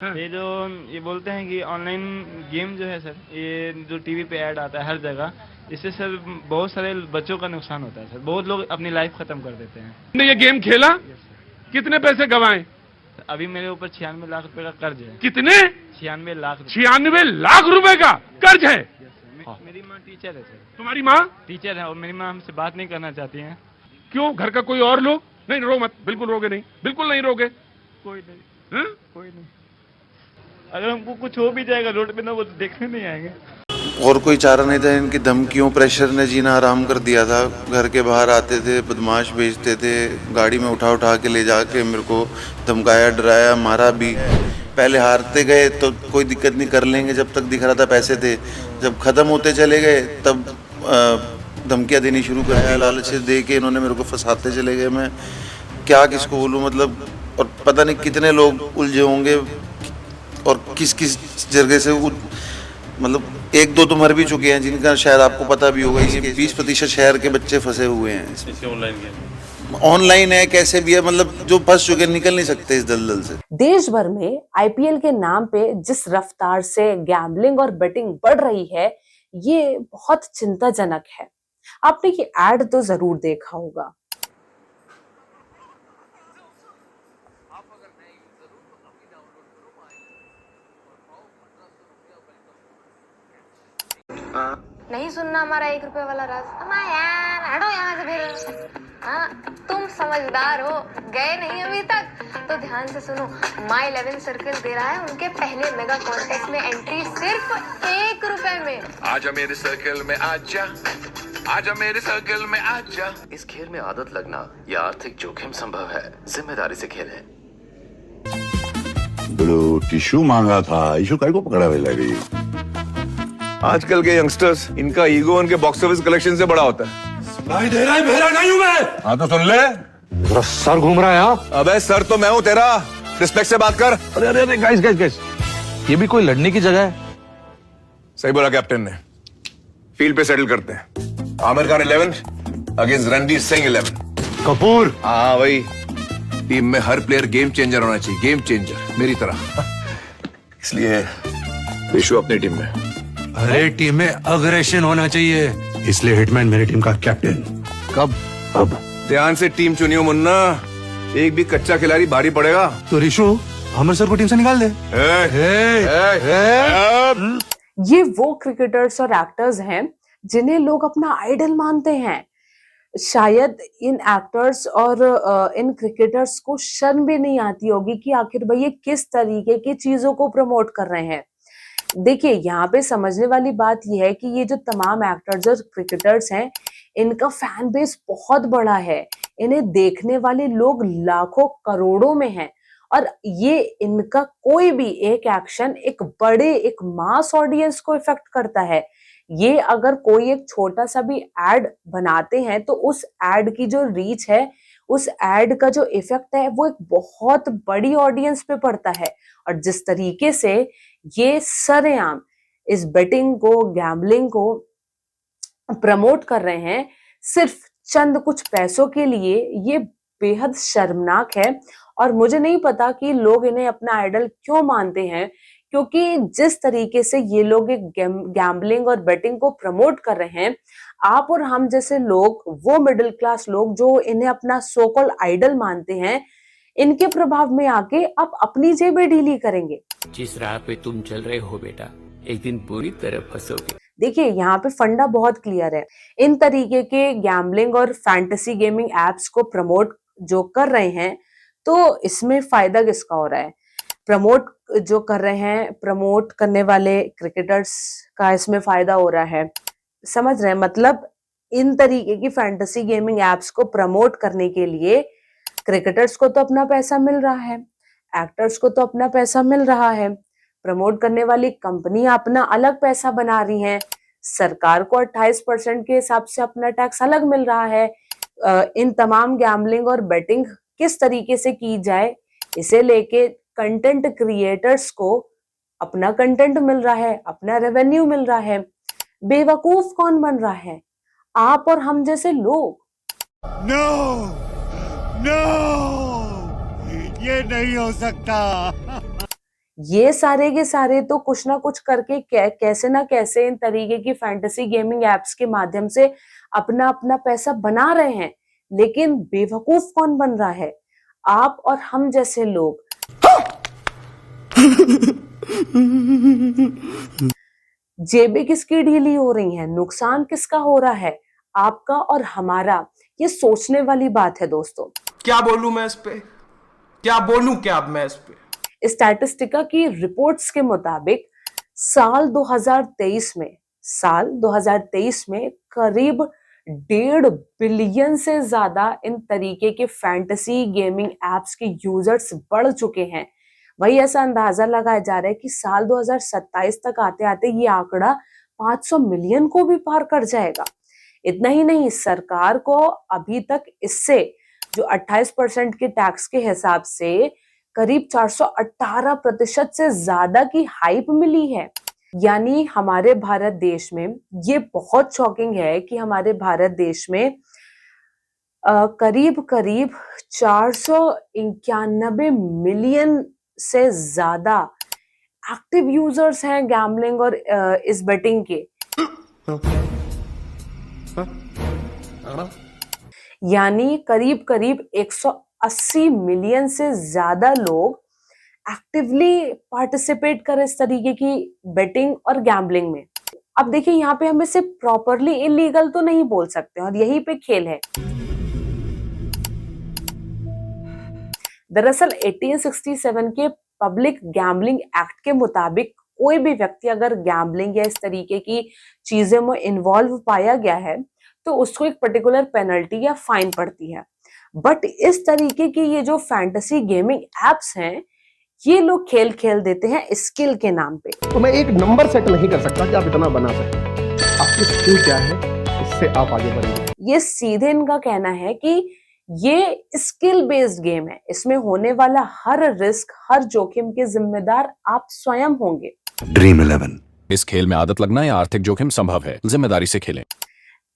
ये जो ये बोलते हैं कि ऑनलाइन गेम जो है सर, ये जो टीवी पे ऐड आता है हर जगह, इससे सर बहुत सारे बच्चों का नुकसान होता है सर। बहुत लोग अपनी लाइफ खत्म कर देते हैं। ने ये गेम खेला, यस सर। कितने पैसे गंवाए? अभी मेरे ऊपर 96 लाख रुपए का कर्ज है। कितने? 96 लाख रुपए। 96 लाख रुपए का कर्ज है। Yes sir. मेरी माँ टीचर है सर। तुम्हारी माँ टीचर है और मेरी माँ हमसे बात नहीं करना चाहती हैं। क्यों? घर का कोई और लोग? नहीं, रो मत, बिल्कुल रोगे नहीं, बिल्कुल नहीं रोगे। कोई नहीं, हाँ? कोई नहीं। अगर हमको कुछ हो भी जाएगा रोड पे ना, वो तो देखने नहीं आएंगे। और कोई चारा नहीं था। इनकी धमकियों प्रेशर ने जीना आराम कर दिया था। घर के बाहर आते थे, बदमाश भेजते थे, गाड़ी में उठा उठा के ले जाके मेरे को धमकाया, डराया, मारा भी। पहले हारते गए तो कोई दिक्कत नहीं, कर लेंगे, जब तक दिख रहा था पैसे थे। जब ख़त्म होते चले गए तब धमकियाँ देनी शुरू कर दी। लालच दे के इन्होंने मेरे को फंसाते चले गए। मैं क्या किसको बोलूँ, मतलब। और पता नहीं कितने लोग उलझे होंगे और किस किस जगह से मतलब एक दो तो मर भी चुके हैं, जिनका शायद आपको पता भी होगा। 20% शहर के बच्चे फंसे हुए हैं। ऑनलाइन है, कैसे भी है, मतलब जो फंस चुके हैं निकल नहीं सकते इस दलदल से। देश भर में आईपीएल के नाम पे जिस रफ्तार से गैम्बलिंग और बेटिंग बढ़ रही है, ये बहुत चिंताजनक है। आपने ये एड तो जरूर देखा होगा। नहीं सुनना हमारा 1 रुपए वाला राज। अम्मा यार हटो यहाँ से फिर। हाँ, तुम समझदार हो, गए नहीं अभी तक तो ध्यान से सुनो। माई 11 सर्कल दे रहा है उनके पहले मेगा कॉन्टेस्ट में एंट्री सिर्फ 1 रुपए में। आजा मेरे सर्कल में आजा, आजा मेरे सर्कल में आजा। इस खेल में आदत लगना या आर्थिक जोखिम संभव है, जिम्मेदारी से खेलें। ब्लू टिश्यू मांगा था, इशू काय को पकड़ा हुआ लगी। आजकल के यंगस्टर्स, इनका ईगो उनके बॉक्स ऑफिस कलेक्शन से बड़ा होता है। सुनाई दे रहा है, मेरा नहीं हूं मैं। हाँ तो सुन ले, तेरा सर घूम रहा है आप। अबे सर तो मैं हूँ तेरा, रिस्पेक्ट से बात कर। अरे अरे अरे गाइस गाइस गाइस, ये भी कोई लड़ने की जगह है? सही बोला कैप्टन ने। फील्ड पे सेटल करते हैं। आमिर खान 11 अगेंस्ट रणवीर सिंह 11। कपूर। हाँ वही। टीम में हर प्लेयर गेम चेंजर होना चाहिए, गेम चेंजर मेरी तरह। इसलिए विशु अपनी टीम में। अरे टीम में अग्रेशन होना चाहिए, इसलिए हिटमैन मेरी टीम का कैप्टन। कब? अब ध्यान से टीम चुनियो मुन्ना, एक भी कच्चा खिलाड़ी भारी पड़ेगा। तो रिशु आमिर सर को टीम से निकाल दे। ये वो क्रिकेटर्स और एक्टर्स हैं जिन्हें लोग अपना आइडल मानते हैं। शायद इन एक्टर्स और इन क्रिकेटर्स को शर्म भी नहीं आती होगी कि आखिर भाई ये किस तरीके की चीजों को प्रमोट कर रहे हैं। देखिए, यहाँ पे समझने वाली बात यह है कि ये जो तमाम एक्टर्स और क्रिकेटर्स हैं, इनका फैन बेस बहुत बड़ा है। इन्हें देखने वाले लोग लाखों करोड़ों में हैं और ये इनका कोई भी एक एक्शन एक बड़े एक मास ऑडियंस को इफेक्ट करता है। ये अगर कोई एक छोटा सा भी एड बनाते हैं तो उस एड की जो रीच है, उस एड का जो इफेक्ट है, वो एक बहुत बड़ी ऑडियंस पे पड़ता है। और जिस तरीके से ये सरेआम इस बेटिंग को, गैम्बलिंग को प्रमोट कर रहे हैं सिर्फ चंद कुछ पैसों के लिए, ये बेहद शर्मनाक है। और मुझे नहीं पता कि लोग इन्हें अपना आइडल क्यों मानते हैं, क्योंकि जिस तरीके से ये लोग एक गैम्बलिंग और बेटिंग को प्रमोट कर रहे हैं, आप और हम जैसे लोग, वो मिडिल क्लास लोग जो इन्हें अपना सो कॉल्ड आइडल मानते हैं, इनके प्रभाव में आके आप अपनी जेबें ढीली करेंगे। जिस राह पे तुम चल रहे हो बेटा, एक दिन बुरी तरह फंसोगे। देखिए, यहाँ पे फंडा बहुत क्लियर है। इन तरीके के गैम्बलिंग और फैंटेसी गेमिंग एप्स को प्रमोट जो कर रहे हैं, तो इसमें फायदा किसका हो रहा है? प्रमोट जो कर रहे हैं, प्रमोट करने वाले क्रिकेटर्स का इसमें फायदा हो रहा है। समझ रहे हैं? मतलब इन तरीके की फैंटेसी गेमिंग एप्स को प्रमोट करने के लिए क्रिकेटर्स को तो अपना पैसा मिल रहा है, एक्टर्स को तो अपना पैसा मिल रहा है, प्रमोट करने वाली कंपनी अपना अलग पैसा बना रही हैं, सरकार को 28% के हिसाब से अपना टैक्स अलग मिल रहा है। इन तमाम गैम्बलिंग और बेटिंग किस तरीके से की जाए, इसे लेके कंटेंट क्रिएटर्स को अपना कंटेंट मिल रहा है, अपना रेवेन्यू मिल रहा है। बेवकूफ कौन बन रहा है? आप और हम जैसे लोग। नो नो, ये नहीं हो सकता। ये सारे के सारे तो कुछ ना कुछ करके कैसे ना कैसे इन तरीके की फैंटेसी गेमिंग एप्स के माध्यम से अपना अपना पैसा बना रहे हैं, लेकिन बेवकूफ कौन बन रहा है? आप और हम जैसे लोग। जेबें किसकी ढीली हो रही हैं? नुकसान किसका हो रहा है? आपका और हमारा। ये सोचने वाली बात है दोस्तों। क्या बोलूं मैं इस पे? क्या बोलूं क्या मैं इस पे? स्टैटिस्टिका की रिपोर्ट्स के मुताबिक साल 2023 में करीब 1.5 बिलियन से ज्यादा इन तरीके के फैंटेसी गेमिंग एप्स के यूजर्स बढ़ चुके हैं। वही ऐसा अंदाजा लगाया जा रहा है कि साल 2027 तक आते आते ये आंकड़ा 500 मिलियन को भी पार कर जाएगा। इतना ही नहीं, सरकार को अभी तक इससे जो 28% के टैक्स के हिसाब से करीब 418% से ज्यादा की हाइप मिली है। यानी हमारे भारत देश में ये बहुत शॉकिंग है कि हमारे भारत देश में करीब करीब 491 मिलियन से ज्यादा एक्टिव यूजर्स हैं गैम्बलिंग और इस बेटिंग के। यानी करीब करीब 180 मिलियन से ज्यादा लोग एक्टिवली पार्टिसिपेट कर इस तरीके की बेटिंग और गैम्बलिंग में। अब देखिए, यहाँ पे हम इसे प्रॉपरली इलीगल तो नहीं बोल सकते और यहीं पे खेल है। दरअसल 1867 के पब्लिक गैम्बलिंग एक्ट के मुताबिक कोई भी व्यक्ति अगर गैम्बलिंग या इस तरीके की चीजों में इन्वॉल्व पाया गया है तो उसको एक पर्टिकुलर पेनल्टी या फाइन पड़ती है। बट इस तरीके की ये जो फैंटेसी गेमिंग एप्स हैं, ये लोग खेल खेल देते हैं स्किल के नाम पे। तो मैं एक नंबर सेट नहीं कर सकता कि आप इतना बना सकते। आपकी स्किल क्या है, इससे आप आगे बढ़ेंगे। ये सीधे इनका कहना है कि ये स्किल बेस्ड गेम है, इसमें होने वाला हर रिस्क, हर जोखिम के जिम्मेदार आप स्वयं होंगे। ड्रीम 11। इस खेल में आदत लगना या आर्थिक जोखिम संभव है, जिम्मेदारी से खेलें।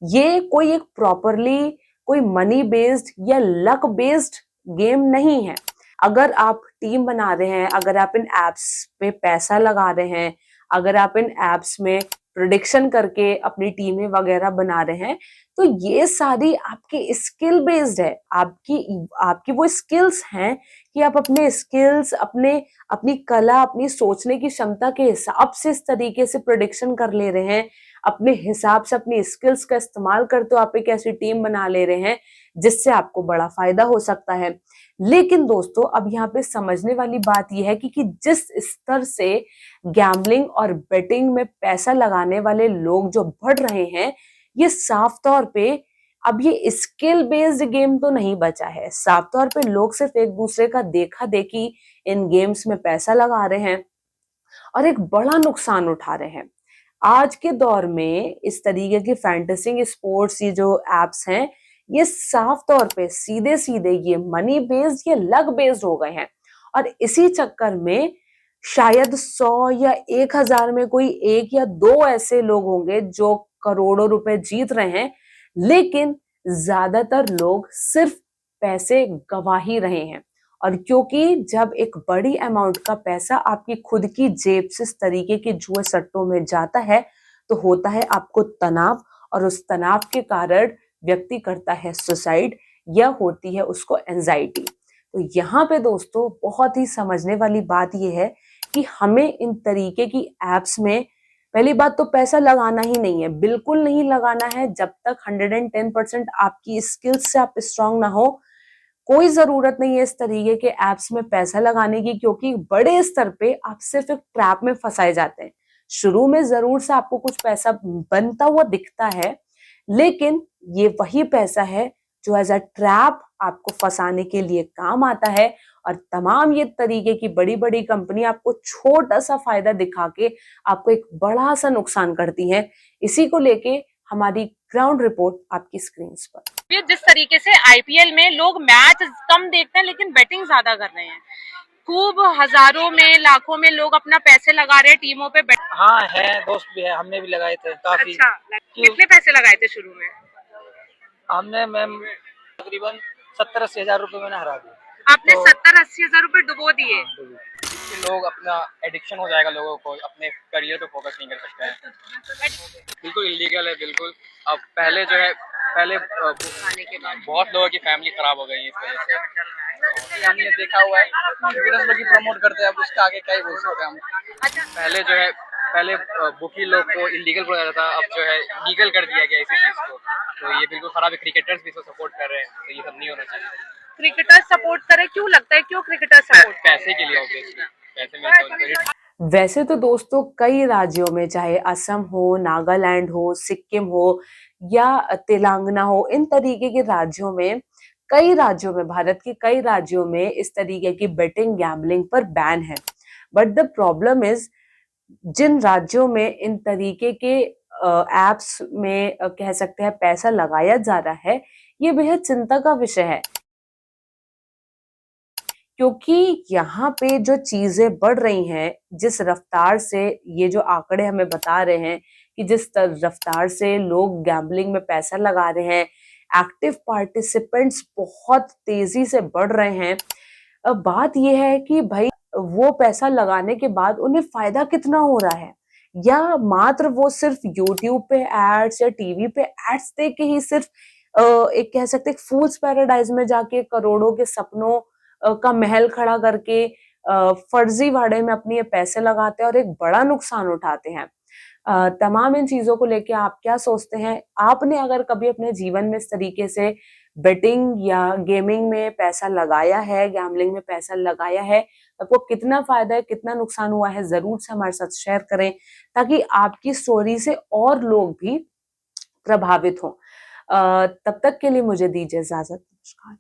ये कोई एक प्रॉपरली कोई मनी बेस्ड या लक बेस्ड गेम नहीं है। अगर आप टीम बना रहे हैं, अगर आप इन एप्स पे पैसा लगा रहे हैं, अगर आप इन एप्स में प्रेडिक्शन करके अपनी टीमें वगैरह बना रहे हैं, तो ये सारी आपकी स्किल बेस्ड है। आपकी वो स्किल्स हैं कि आप अपने स्किल्स, अपनी कला, अपनी सोचने की क्षमता के हिसाब से इस तरीके से प्रेडिक्शन कर ले रहे हैं। अपने हिसाब से अपनी स्किल्स का इस्तेमाल करते हो आप एक ऐसी टीम बना ले रहे हैं जिससे आपको बड़ा फायदा हो सकता है। लेकिन दोस्तों, अब यहाँ पे समझने वाली बात यह है कि जिस स्तर से गैम्बलिंग और बेटिंग में पैसा लगाने वाले लोग जो बढ़ रहे हैं, ये साफ तौर पे अब ये स्किल बेस्ड गेम तो नहीं बचा है। साफ तौर पे लोग सिर्फ एक दूसरे का देखा देखी इन गेम्स में पैसा लगा रहे हैं और एक बड़ा नुकसान उठा रहे हैं। आज के दौर में इस तरीके की फैंटेसी स्पोर्ट्स ये जो एप्स हैं, ये साफ तौर पे सीधे सीधे ये मनी बेस्ड या लक बेस्ड हो गए हैं। और इसी चक्कर में शायद 100 या 1000 में कोई 1 या 2 ऐसे लोग होंगे जो करोड़ों रुपए जीत रहे हैं, लेकिन ज्यादातर लोग सिर्फ पैसे गवा ही रहे हैं। और क्योंकि जब एक बड़ी अमाउंट का पैसा आपकी खुद की जेब से इस तरीके के जुए सट्टों में जाता है, तो होता है आपको तनाव, और उस तनाव के कारण व्यक्ति करता है सुसाइड या होती है उसको एंजाइटी। तो यहाँ पे दोस्तों बहुत ही समझने वाली बात यह है कि हमें इन तरीके की एप्स में पहली बात तो पैसा लगाना ही नहीं है, बिल्कुल नहीं लगाना है। जब तक 110% आपकी स्किल्स से आप स्ट्रांग ना हो, कोई जरूरत नहीं है इस तरीके के एप्स में पैसा लगाने की, क्योंकि बड़े स्तर पे आप सिर्फ एक ट्रैप में फंसाए जाते हैं। शुरू में जरूर से आपको कुछ पैसा बनता हुआ दिखता है, लेकिन ये वही पैसा है जो एज अ ट्रैप आपको फंसाने के लिए काम आता है। और तमाम ये तरीके की बड़ी बड़ी कंपनी आपको छोटा सा फायदा दिखा के आपको एक बड़ा सा नुकसान करती है। इसी को लेके हमारी ग्राउंड रिपोर्ट आपकी स्क्रीन पर। जिस तरीके से आईपीएल में लोग मैच कम देखते हैं लेकिन बैटिंग ज्यादा कर रहे हैं, खूब हजारों में लाखों में लोग अपना पैसे लगा रहे हैं टीमों पे। हाँ है, दोस्त भी है, हमने भी लगाए थे काफी। अच्छा, कितने पैसे लगाए थे शुरू में? हमने मैम तकरीबन 70-80 हजार रुपए मैंने हरा दिए। आपने 70-80 हजार रुपए डुबो दिए? कि लोग अपना एडिक्शन हो जाएगा, लोगों को अपने करियर पे फोकस नहीं कर सकते हैं। बिल्कुल इलीगल है, बिल्कुल। अब पहले जो है, पहले खाने के बाद बहुत लोगों की फैमिली खराब हो गई है इस वजह से। हमने देखा हुआ है क्रिकेटर्स लोग प्रमोट करते हैं, अब उसका आगे क्या ही बोल सकते हैं हम। पहले जो है, पहले बुकी लोग को इलीगल बोला जाता था, अब जो है लीगल कर दिया गया इसी चीज को। तो ये बिल्कुल खराब है, क्रिकेटर्स भी इसको सपोर्ट कर रहे हैं, तो ये सब नहीं होना चाहिए। क्रिकेटर सपोर्ट करे, क्यों लगता है, क्यों क्रिकेटर सपोर्ट? पैसे के लिए, ऑब्वियसली पैसे मिलते। वैसे तो दोस्तों कई राज्यों में, चाहे असम हो, नागालैंड हो, सिक्किम हो या तेलंगाना हो, इन तरीके के राज्यों में, कई राज्यों में, भारत के कई राज्यों में इस तरीके की बेटिंग गैम्बलिंग पर बैन है। बट द प्रॉब्लम इज, जिन राज्यों में इन तरीके के एप्स में कह सकते हैं पैसा लगाया जा रहा है, ये बेहद चिंता का विषय है, क्योंकि यहाँ पे जो चीजें बढ़ रही हैं, जिस रफ्तार से ये जो आंकड़े हमें बता रहे हैं कि जिस रफ्तार से लोग गैम्बलिंग में पैसा लगा रहे हैं, एक्टिव पार्टिसिपेंट्स बहुत तेजी से बढ़ रहे हैं। अब बात ये है कि भाई वो पैसा लगाने के बाद उन्हें फायदा कितना हो रहा है, या मात्र वो सिर्फ यूट्यूब पे एड्स या टीवी पे एड्स देख के ही सिर्फ एक कह सकते फूल्स पैराडाइज में जाके करोड़ों के सपनों का महल खड़ा करके फर्जीवाड़े में अपनी ये पैसे लगाते हैं और एक बड़ा नुकसान उठाते हैं। तमाम इन चीजों को लेके आप क्या सोचते हैं? आपने अगर कभी अपने जीवन में इस तरीके से बेटिंग या गेमिंग में पैसा लगाया है, गैम्बलिंग में पैसा लगाया है, आपको कितना फायदा है, कितना नुकसान हुआ है, जरूर से हमारे साथ शेयर करें, ताकि आपकी स्टोरी से और लोग भी प्रभावित हों। तब तक के लिए मुझे दीजिए इजाजत। नमस्कार।